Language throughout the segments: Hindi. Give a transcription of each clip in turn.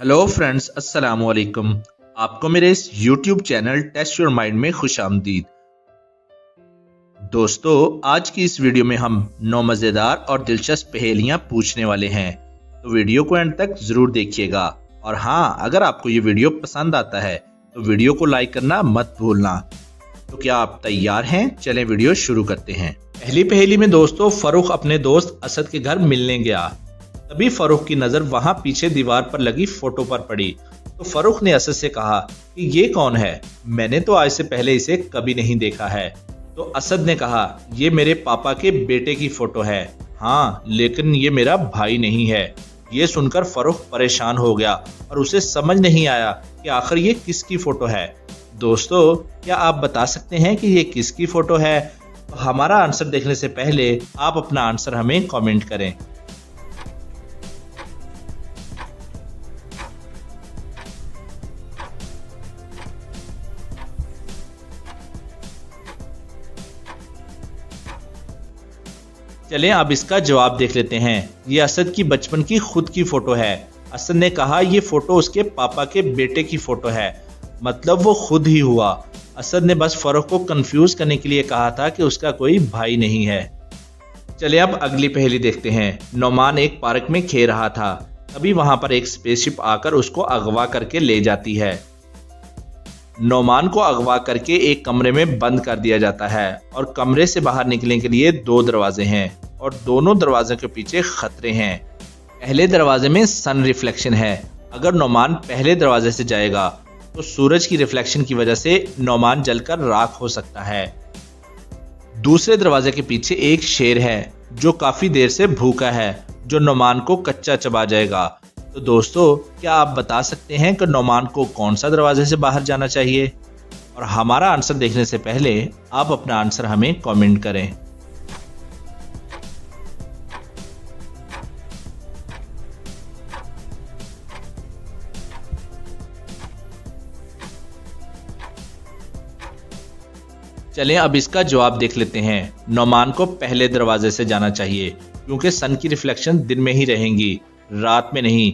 हेलो फ्रेंड्स, अस्सलाम वालेकुम। आपको मेरे इस YouTube channel test your mind में खुशामदीद। दोस्तों, आज की इस वीडियो में हम 9 मज़ेदार और दिलचस्प पहेलियां पूछने वाले हैं, तो वीडियो को एंड तक जरूर देखिएगा। और हाँ, अगर आपको ये वीडियो पसंद आता है तो वीडियो को लाइक करना मत भूलना। तो क्या आप तैयार हैं? चलें वीडियो शुरू करते हैं। पहली पहेली में दोस्तों, फरूख अपने दोस्त असद के घर मिलने गया। तभी फरूख की नजर वहां पीछे दीवार पर लगी फोटो पर पड़ी। तो फरूख ने असद से कहा कि ये कौन है? मैंने तो आज से पहले इसे कभी नहीं देखा है। तो असद ने कहा, ये मेरे पापा के बेटे की फोटो है। हाँ, लेकिन ये मेरा भाई नहीं है। ये सुनकर फरूख परेशान हो गया और उसे समझ नहीं आया कि आखिर ये किसकी फोटो है। दोस्तों, क्या आप बता सकते हैं कि ये किसकी फोटो है? तो हमारा आंसर देखने से पहले आप अपना आंसर हमें कमेंट करें। चलें अब इसका जवाब देख लेते हैं। ये असद की बचपन की खुद की फोटो है। असद ने कहा ये फोटो उसके पापा के बेटे की फोटो है, मतलब वो खुद ही हुआ। असद ने बस फरूख को कंफ्यूज करने के लिए कहा था कि उसका कोई भाई नहीं है। चलिए अब अगली पहेली देखते हैं। नौमान एक पार्क में खेल रहा था। तभी वहां पर एक स्पेसशिप आकर उसको अगवा करके ले जाती है। नौमान को अगवा करके एक कमरे में बंद कर दिया जाता है और कमरे से बाहर निकलने के लिए 2 दरवाजे हैं और दोनों दरवाजों के पीछे खतरे हैं। पहले दरवाजे में सन रिफ्लेक्शन है। अगर नौमान पहले दरवाजे से जाएगा तो सूरज की रिफ्लेक्शन की वजह से नौमान जलकर राख हो सकता है। दूसरे दरवाजे के पीछे एक शेर है जो काफी देर से भूखा है, जो नौमान को कच्चा चबा जाएगा। तो दोस्तों, क्या आप बता सकते हैं कि नौमान को कौन सा दरवाजे से बाहर जाना चाहिए? और हमारा आंसर देखने से पहले आप अपना आंसर हमें कमेंट करें। चलें अब इसका जवाब देख लेते हैं। नौमान को पहले दरवाजे से जाना चाहिए क्योंकि सन की रिफ्लेक्शन दिन में ही रहेंगी, रात में नहीं।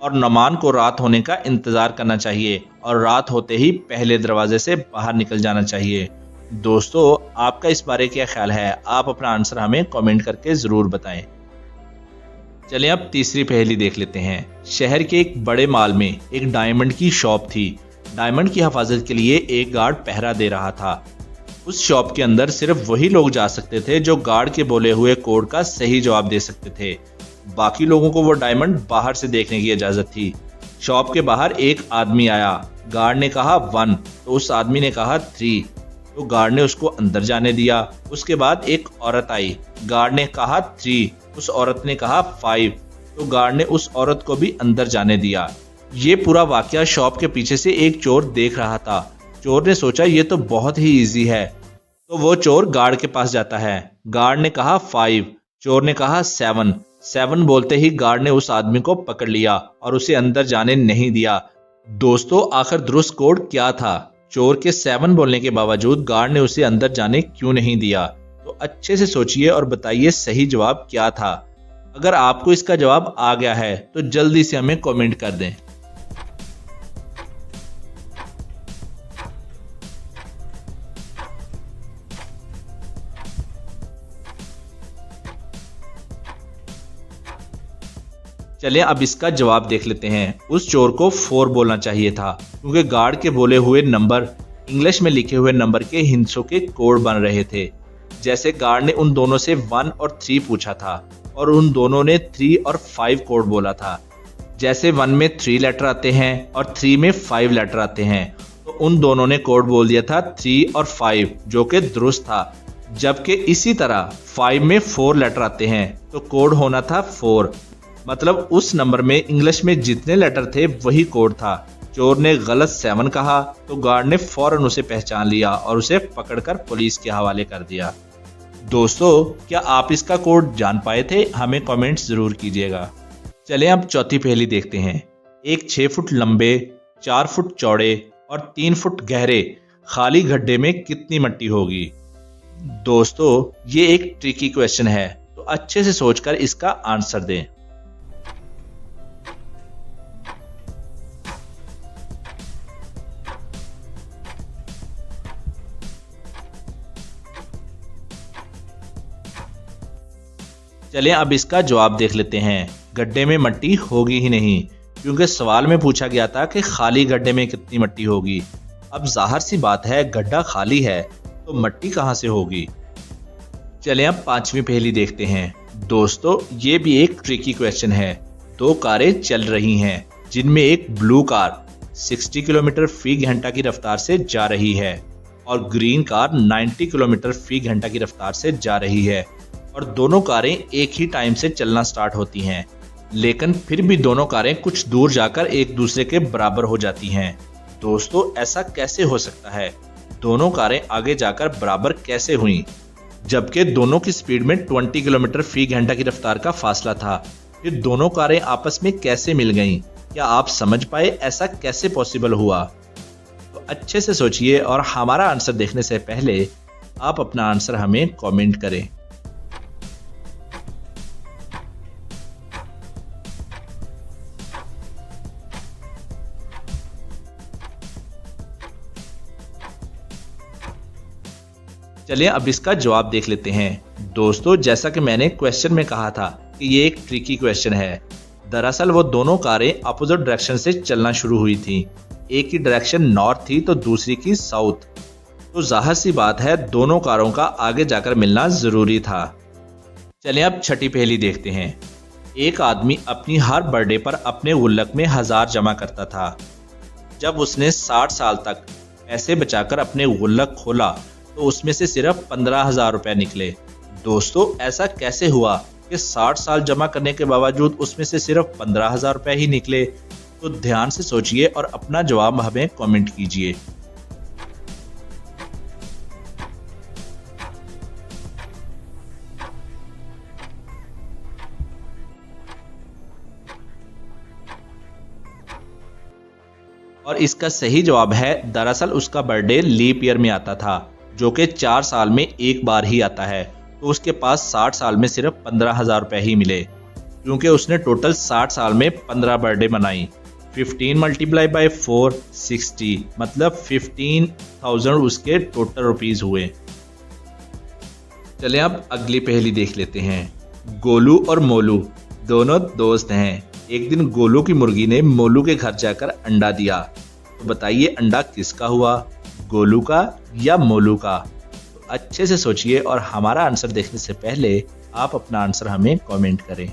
और नौमान को रात होने का इंतजार करना चाहिए और रात होते ही पहले दरवाजे से बाहर निकल जाना चाहिए। दोस्तों, आपका इस बारे क्या ख्याल है? आप अपना आंसर हमें कमेंट करके जरूर बताएं। चलें अब तीसरी पहेली देख लेते हैं। शहर के एक बड़े मॉल में एक डायमंड की शॉप थी। डायमंड की हिफाजत के लिए एक गार्ड पहरा दे रहा था। उस शॉप के अंदर सिर्फ वही लोग जा सकते थे जो गार्ड के बोले हुए कोड का सही जवाब दे सकते थे। बाकी लोगों को वो डायमंड बाहर से देखने की इजाजत थी। शॉप के बाहर एक आदमी आया। गार्ड ने कहा 1, तो उस आदमी ने कहा 3, तो गार्ड ने उसको अंदर जाने दिया। उसके बाद एक औरत आई। गार्ड ने कहा 3, उस औरत ने कहा 5, तो गार्ड ने उस औरत को भी अंदर जाने दिया। ये पूरा वाकया शॉप के पीछे से एक चोर देख रहा था। चोर ने सोचा ये तो बहुत ही इजी है, तो वो चोर गार्ड के पास जाता है। गार्ड ने कहा 5, चोर ने कहा 7 बोलते ही गार्ड ने उस आदमी को पकड़ लिया और उसे अंदर जाने नहीं दिया। दोस्तों, आखिर दुरुस्त कोड क्या था? चोर के 7 बोलने के बावजूद गार्ड ने उसे अंदर जाने क्यों नहीं दिया? तो अच्छे से सोचिए और बताइए सही जवाब क्या था। अगर आपको इसका जवाब आ गया है तो जल्दी से हमें कमेंट कर दें। चलें अब इसका जवाब देख लेते हैं। उस चोर को 4 बोलना चाहिए था क्योंकि गार्ड के बोले हुए नंबर इंग्लिश में लिखे हुए नंबर के हिंसों के कोड बन रहे थे। जैसे गार्ड ने उन दोनों से 1 और 3 पूछा था और उन दोनों ने 3 और 5 कोड बोला था। जैसे 1 में 3 लेटर आते हैं और 3 में 5 लेटर आते हैं, तो उन दोनों ने कोड बोल दिया था 3 और 5, जो कि दुरुस्त था। जबकि इसी तरह 5 में 4 लेटर आते हैं तो कोड होना था 4, मतलब उस नंबर में इंग्लिश में जितने लेटर थे वही कोड था। चोर ने गलत 7 कहा तो गार्ड ने फौरन उसे पहचान लिया और उसे पकड़कर पुलिस के हवाले कर दिया। दोस्तों, क्या आप इसका कोड जान पाए थे? हमें कमेंट्स जरूर कीजिएगा। चलें अब चौथी पहेली देखते हैं। एक 6 फुट लंबे, 4 फुट चौड़े और 3 फुट गहरे खाली गड्ढे में कितनी मिट्टी होगी? दोस्तों, ये एक ट्रिकी क्वेश्चन है, तो अच्छे से सोचकर इसका आंसर दें। चलें अब इसका जवाब देख लेते हैं। गड्ढे में मट्टी होगी ही नहीं, क्योंकि सवाल में पूछा गया था कि खाली गड्ढे में कितनी मट्टी होगी। अब जाहिर सी बात है, गड्ढा खाली है तो मट्टी कहां से होगी। चलें अब पांचवी पहेली देखते हैं। दोस्तों ये भी एक ट्रिकी क्वेश्चन है। दो कारें चल रही हैं, जिनमें एक ब्लू कार 60 किलोमीटर फी घंटा की रफ्तार से जा रही है और ग्रीन कार 90 किलोमीटर फी घंटा की रफ्तार से जा रही है, और दोनों कारें एक ही टाइम से चलना स्टार्ट होती हैं, लेकिन फिर भी दोनों कारें कुछ दूर जाकर एक दूसरे के बराबर हो जाती हैं। दोस्तों ऐसा कैसे हो सकता है? दोनों कारें आगे जाकर बराबर कैसे हुई, जबकि दोनों की स्पीड में 20 किलोमीटर फी घंटा की रफ्तार का फासला था? फिर दोनों कारें आपस में कैसे मिल गईं? क्या आप समझ पाए ऐसा कैसे पॉसिबल हुआ? तो अच्छे से सोचिए और हमारा आंसर देखने से पहले आप अपना आंसर हमें कमेंट करें। चलिए अब इसका जवाब देख लेते हैं। दोस्तों जैसा कि मैंने क्वेश्चन में कहा था कि ये एक ट्रिकी क्वेश्चन है। दरअसल वो दोनों कारें अपोजिट डायरेक्शन से चलना शुरू हुई थी। एक की डायरेक्शन नॉर्थ थी तो दूसरी की साउथ। तो जाहिर सी बात है दोनों कारों का आगे जाकर मिलना जरूरी था। चलिए अब छठी पहेली देखते हैं। एक आदमी अपनी हर बर्थडे पर अपने गुल्लक में 1000 जमा करता था। जब उसने 60 साल तक पैसे बचाकर अपने गुल्लक खोला तो उसमें से सिर्फ 15,000 रुपए निकले। दोस्तों ऐसा कैसे हुआ कि 60 साल जमा करने के बावजूद उसमें से सिर्फ 15,000 रुपए ही निकले? तो ध्यान से सोचिए और अपना जवाब हमें कमेंट कीजिए। और इसका सही जवाब है, दरअसल उसका बर्थडे लीप ईयर में आता था, जो कि 4 साल में एक बार ही आता है। तो उसके पास 60 साल में सिर्फ 15,000 रुपए ही मिले, क्योंकि उसने टोटल 60 साल में 15 बर्थडे मनाई। 15 मल्टीप्लाई बाय 4 60, मतलब 15,000 उसके टोटल रुपीज हुए। चले अब अगली पहेली देख लेते हैं। गोलू और मोलू दोनों दोस्त हैं। एक दिन गोलू की मुर्गी ने मोलू के घर जाकर अंडा दिया। तो बताइए अंडा किसका हुआ, गोलू का या मोलू का? तो अच्छे से सोचिए और हमारा आंसर देखने से पहले आप अपना आंसर हमें कमेंट करें।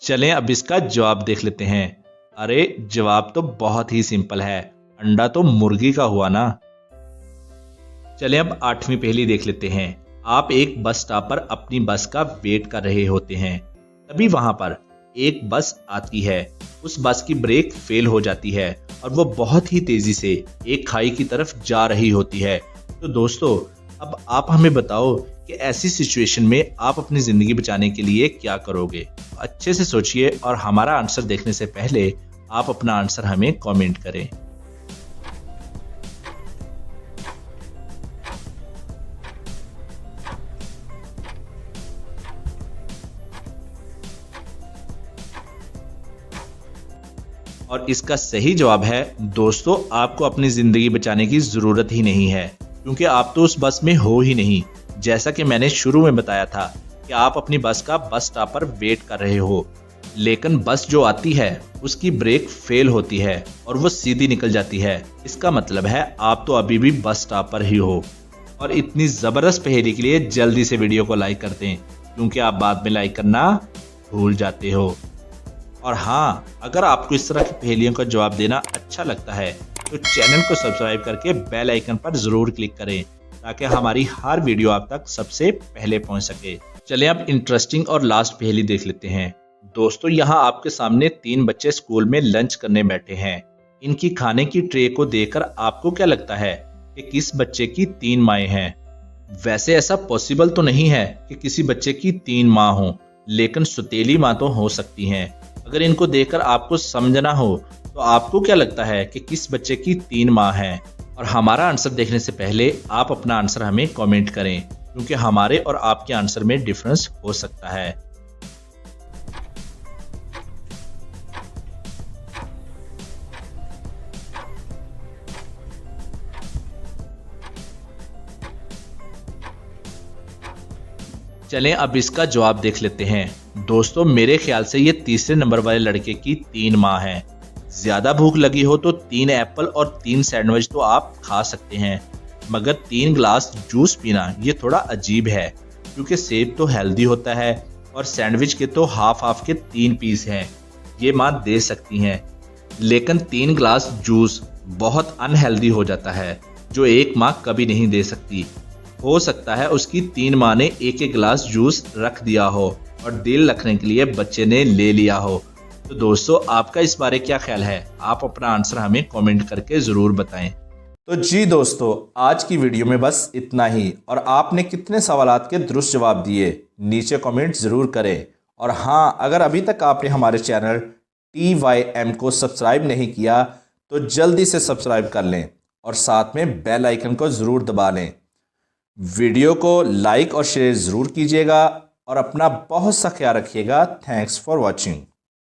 चलें अब इसका जवाब देख लेते हैं। अरे जवाब तो बहुत ही सिंपल है, अंडा तो मुर्गी का हुआ ना। चलें अब 8वीं पहेली देख लेते हैं। आप एक बस स्टॉप पर अपनी बस का वेट कर रहे होते हैं। तभी वहां पर एक बस आती है। उस बस की ब्रेक फेल हो जाती है और वो बहुत ही तेजी से एक खाई की तरफ जा रही होती है। तो दोस्तों अब आप हमें बताओ कि ऐसी सिचुएशन में आप अपनी जिंदगी बचाने के लिए क्या करोगे? अच्छे से सोचिए और हमारा आंसर देखने से पहले आप अपना आंसर हमें कमेंट करें। और इसका सही जवाब है, दोस्तों आपको अपनी जिंदगी बचाने की जरूरत ही नहीं है, क्योंकि आप तो उस बस में हो ही नहीं। जैसा कि मैंने शुरू में बताया था कि आप अपनी बस का बस स्टॉप पर वेट कर रहे हो, लेकिन बस जो आती है उसकी ब्रेक फेल होती है और वो सीधी निकल जाती है। इसका मतलब है आप तो अभी भी बस स्टॉप पर ही हो। और इतनी जबरदस्त पहेली के लिए जल्दी से वीडियो को लाइक कर दें, क्योंकि आप बाद में लाइक करना भूल जाते हो। और हाँ, अगर आपको इस तरह की पहेलियों का जवाब देना अच्छा लगता है तो चैनल को सब्सक्राइब करके बेल आइकन पर जरूर क्लिक करें, ताकि हमारी हर वीडियो आप तक सबसे पहले पहुंच सके। चलें अब इंटरेस्टिंग और लास्ट पहेली देख लेते हैं। दोस्तों यहाँ आपके सामने 3 बच्चे स्कूल में लंच करने बैठे हैं। इनकी खाने की ट्रे को देखकर आपको क्या लगता है कि किस बच्चे की 3 माएँ हैं? वैसे ऐसा पॉसिबल तो नहीं है कि किसी बच्चे की 3 माँ हो, लेकिन सौतेली माँ तो हो सकती हैं। अगर इनको देखकर आपको समझना हो तो आपको क्या लगता है कि किस बच्चे की 3 माँ हैं? और हमारा आंसर देखने से पहले आप अपना आंसर हमें कमेंट करें, क्योंकि हमारे और आपके आंसर में डिफरेंस हो सकता है। चलें अब इसका जवाब देख लेते हैं। दोस्तों मेरे ख्याल से ये तीसरे नंबर वाले लड़के की 3 माँ है। ज्यादा भूख लगी हो तो 3 एप्पल और 3 सैंडविच तो आप खा सकते हैं, मगर 3 ग्लास जूस पीना ये थोड़ा अजीब है, क्योंकि सेब तो हेल्दी होता है और सैंडविच के तो हाफ हाफ के 3 पीस हैं, ये माँ दे सकती हैं। लेकिन 3 ग्लास जूस बहुत अनहेल्दी हो जाता है, जो एक माँ कभी नहीं दे सकती। हो सकता है उसकी 3 माँ ने एक एक गिलास जूस रख दिया हो और दिल रखने के लिए बच्चे ने ले लिया हो। तो दोस्तों आपका इस बारे क्या ख्याल है? आप अपना आंसर हमें कमेंट करके ज़रूर बताएं। तो जी दोस्तों, आज की वीडियो में बस इतना ही। और आपने कितने सवालात के दुरुस्त जवाब दिए नीचे कमेंट ज़रूर करें। और हाँ, अगर अभी तक आपने हमारे चैनल TYM को सब्सक्राइब नहीं किया तो जल्दी से सब्सक्राइब कर लें और साथ में बेल आइकन को ज़रूर दबा लें। वीडियो को लाइक और शेयर ज़रूर कीजिएगा और अपना बहुत सा ख्याल रखिएगा। Thanks for watching.